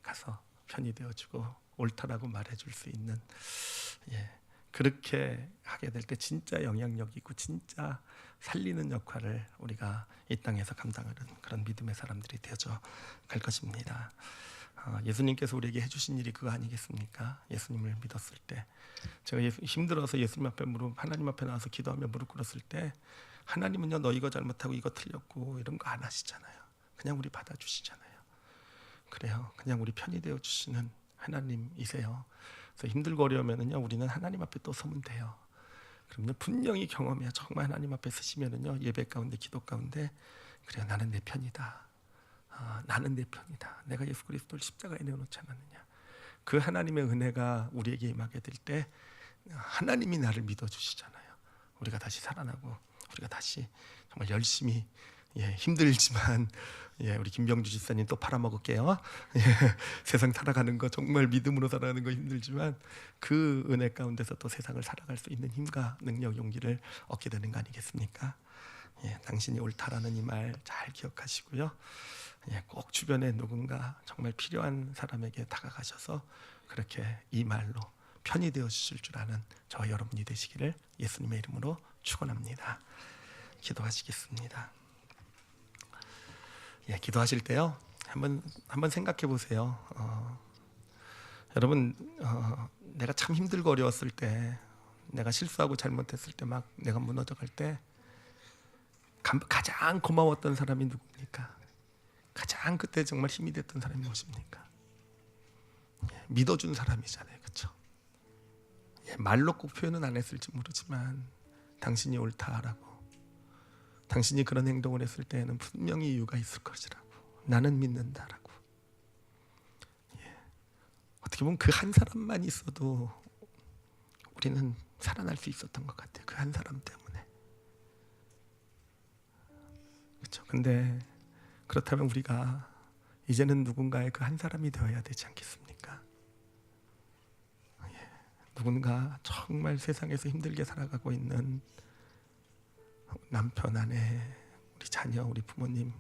가서 편히 되어주고 옳다라고 말해줄 수 있는, 그렇게 하게 될 때 진짜 영향력이고 진짜 살리는 역할을 우리가 이 땅에서 감당하는 그런 믿음의 사람들이 되어져 갈 것입니다. 예수님께서 우리에게 해주신 일이 그거 아니겠습니까? 예수님을 믿었을 때, 제가 힘들어서 예수님 앞에 하나님 앞에 나와서 기도하며 무릎 꿇었을 때, 하나님은요, 너 이거 잘못하고 이거 틀렸고 이런 거 안 하시잖아요. 그냥 우리 받아주시잖아요. 그래요. 그냥 우리 편이 되어 주시는 하나님이세요. 그래서 힘들고 어려우면은요, 우리는 하나님 앞에 또 서면 돼요. 그러면 분명히 경험해요. 정말 하나님 앞에 서시면은요, 예배 가운데, 기도 가운데, 그래요, 나는 내 편이다. 나는 내 편이다. 내가 예수 그리스도를 십자가에 내어놓지 않았느냐. 그 하나님의 은혜가 우리에게 임하게 될 때 하나님이 나를 믿어주시잖아요. 우리가 다시 살아나고, 우리가 다시 정말 열심히, 힘들지만, 우리 김병주 집사님 또 팔아먹을게요. 세상 살아가는 거, 정말 믿음으로 살아가는 거 힘들지만 그 은혜 가운데서 또 세상을 살아갈 수 있는 힘과 능력, 용기를 얻게 되는 거 아니겠습니까? 당신이 옳다라는 이 말 잘 기억하시고요. 꼭 주변에 누군가 정말 필요한 사람에게 다가가셔서 그렇게 이 말로 편이 되어 주실 줄 아는 저와 여러분이 되시기를 예수님의 이름으로 축원합니다. 기도하시겠습니다. 기도하실 때요, 한번 생각해 보세요. 여러분, 내가 참 힘들고 어려웠을 때, 내가 실수하고 잘못했을 때, 막 내가 무너져갈 때 가장 고마웠던 사람이 누굽니까? 가장 그때 정말 힘이 됐던 사람이 무엇입니까? 믿어준 사람이잖아요, 그렇죠? 말로 꼭 표현은 안 했을지 모르지만 당신이 옳다라고 당신이 그런 행동을 했을 때에는 분명히 이유가 있을 것이라고 나는 믿는다라고. 어떻게 보면 그 한 사람만 있어도 우리는 살아날 수 있었던 것 같아요. 그 한 사람 때문에. 그렇죠. 근데 그렇다면 우리가 이제는 누군가의 그 한 사람이 되어야 되지 않겠습니까? 누군가 정말 세상에서 힘들게 살아가고 있는 남편, 아내, 우리 자녀, 우리 부모님,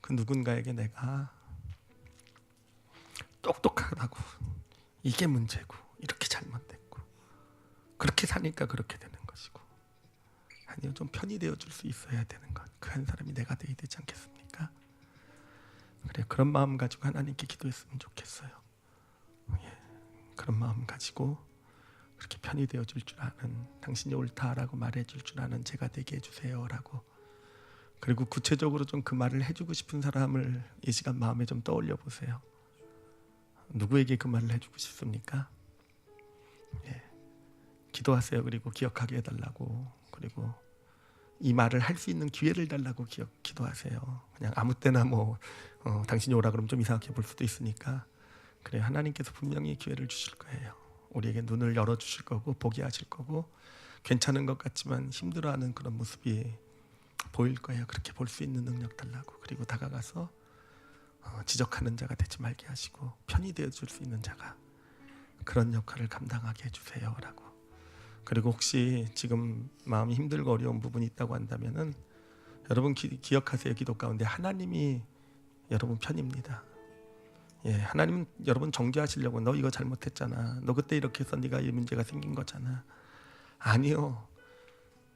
그 누군가에게 내가 똑똑하다고 이게 문제고 이렇게 잘못됐고 그렇게 사니까 그렇게 되는 것이고, 아니요, 좀 편히 되어줄 수 있어야 되는 것, 그 한 사람이 내가 되어야 되지 않겠습니까? 그래, 그런 마음 가지고 하나님께 기도했으면 좋겠어요. 그런 마음 가지고 그렇게 편히 되어줄 줄 아는, 당신이 옳다라고 말해줄 줄 아는 제가 되게 해주세요라고. 그리고 구체적으로 좀 그 말을 해주고 싶은 사람을 이 시간 마음에 좀 떠올려 보세요. 누구에게 그 말을 해주고 싶습니까? 기도하세요. 그리고 기억하게 해달라고. 그리고 이 말을 할 수 있는 기회를 달라고 기도하세요. 그냥 아무 때나 당신이 오라 그러면 좀 이상하게 볼 수도 있으니까, 그래, 하나님께서 분명히 기회를 주실 거예요. 우리에게 눈을 열어주실 거고 보게 하실 거고, 괜찮은 것 같지만 힘들어하는 그런 모습이 보일 거예요. 그렇게 볼 수 있는 능력 달라고. 그리고 다가가서 지적하는 자가 되지 말게 하시고 편히 되어줄 수 있는 자가, 그런 역할을 감당하게 해주세요라고. 그리고 혹시 지금 마음이 힘들고 어려운 부분이 있다고 한다면은 여러분 기억하세요. 기도 가운데 하나님이 여러분 편입니다. 하나님은 여러분 정죄하시려고, 너 이거 잘못했잖아, 너 그때 이렇게 해서 네가 이 문제가 생긴 거잖아. 아니요,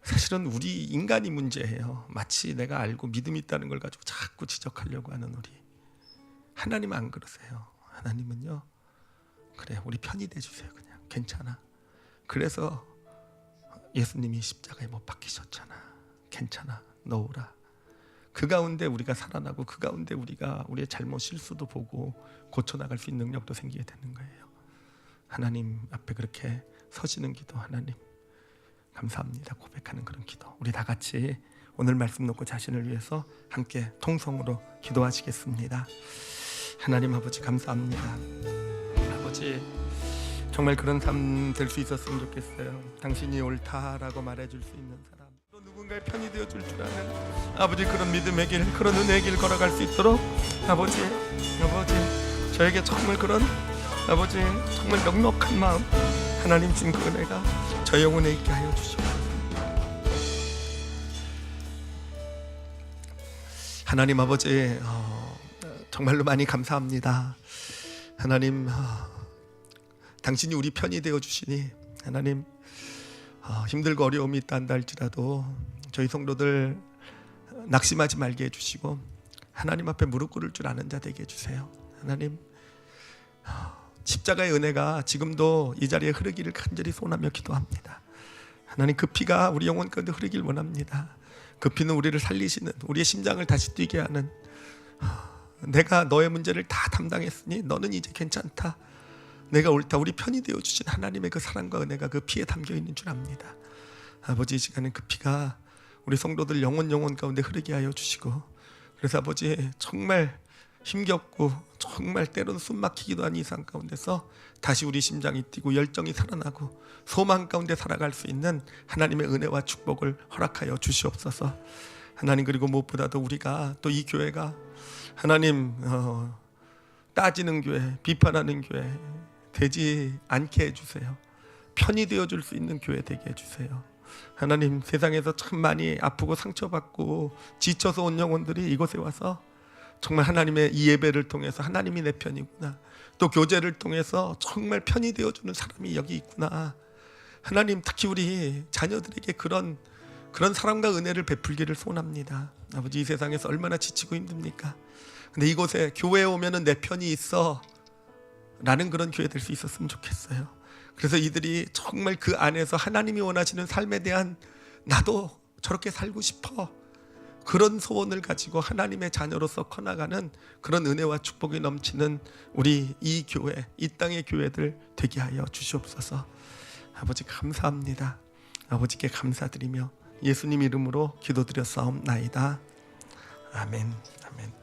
사실은 우리 인간이 문제예요. 마치 내가 알고 믿음이 있다는 걸 가지고 자꾸 지적하려고 하는 우리. 하나님은 안 그러세요. 하나님은요, 그래, 우리 편히 돼주세요. 그냥 괜찮아. 그래서 예수님이 십자가에 못 박히셨잖아. 괜찮아, 너 오라. 그 가운데 우리가 살아나고, 그 가운데 우리가 우리의 잘못 실수도 보고 고쳐나갈 수 있는 능력도 생기게 되는 거예요. 하나님 앞에 그렇게 서시는 기도, 하나님 감사합니다 고백하는 그런 기도, 우리 다 같이 오늘 말씀 놓고 자신을 위해서 함께 통성으로 기도하시겠습니다. 하나님 아버지 감사합니다. 아버지, 정말 그런 삶 될 수 있었으면 좋겠어요. 당신이 옳다라고 말해줄 수 있는 사람, 또 누군가의 편이 되어줄 줄 아는 아버지, 그런 믿음의 길, 그런 은혜의 길 걸어갈 수 있도록 아버지 저에게 정말 그런 아버지 정말 넉넉한 마음, 하나님 준 그 은혜가 저 영혼에 있게 하여 주시옵소서. 하나님 아버지, 정말로 많이 감사합니다. 하나님, 당신이 우리 편이 되어 주시니 하나님, 힘들고 어려움이 있다 한다 할지라도 저희 성도들 낙심하지 말게 해주시고 하나님 앞에 무릎 꿇을 줄 아는 자 되게 해주세요. 하나님, 십자가의 은혜가 지금도 이 자리에 흐르기를 간절히 소원하며 기도합니다. 하나님, 그 피가 우리 영혼 가운데 흐르길 원합니다. 그 피는 우리를 살리시는, 우리의 심장을 다시 뛰게 하는, 내가 너의 문제를 다 담당했으니 너는 이제 괜찮다, 내가 옳다, 우리 편이 되어주신 하나님의 그 사랑과 은혜가 그 피에 담겨있는 줄 압니다. 아버지, 이 시간에 그 피가 우리 성도들 영혼 가운데 흐르게 하여 주시고, 그래서 아버지 정말 힘겹고 정말 때로는 숨 막히기도 한 이상 가운데서 다시 우리 심장이 뛰고 열정이 살아나고 소망 가운데 살아갈 수 있는 하나님의 은혜와 축복을 허락하여 주시옵소서. 하나님, 그리고 무엇보다도 우리가 또 이 교회가 하나님 따지는 교회, 비판하는 교회 되지 않게 해주세요. 편이 되어줄 수 있는 교회 되게 해주세요. 하나님, 세상에서 참 많이 아프고 상처받고 지쳐서 온 영혼들이 이곳에 와서 정말 하나님의 이 예배를 통해서 하나님이 내 편이구나, 또 교제를 통해서 정말 편이 되어주는 사람이 여기 있구나. 하나님, 특히 우리 자녀들에게 그런 사랑과 은혜를 베풀기를 소원합니다. 아버지, 이 세상에서 얼마나 지치고 힘듭니까? 근데 이곳에 교회에 오면은 내 편이 있어 라는 그런 교회 될 수 있었으면 좋겠어요. 그래서 이들이 정말 그 안에서 하나님이 원하시는 삶에 대한, 나도 저렇게 살고 싶어, 그런 소원을 가지고 하나님의 자녀로서 커나가는 그런 은혜와 축복이 넘치는 우리 이 교회, 이 땅의 교회들 되게 하여 주시옵소서. 아버지 감사합니다. 아버지께 감사드리며 예수님 이름으로 기도드렸사옵나이다. 아멘. 아멘.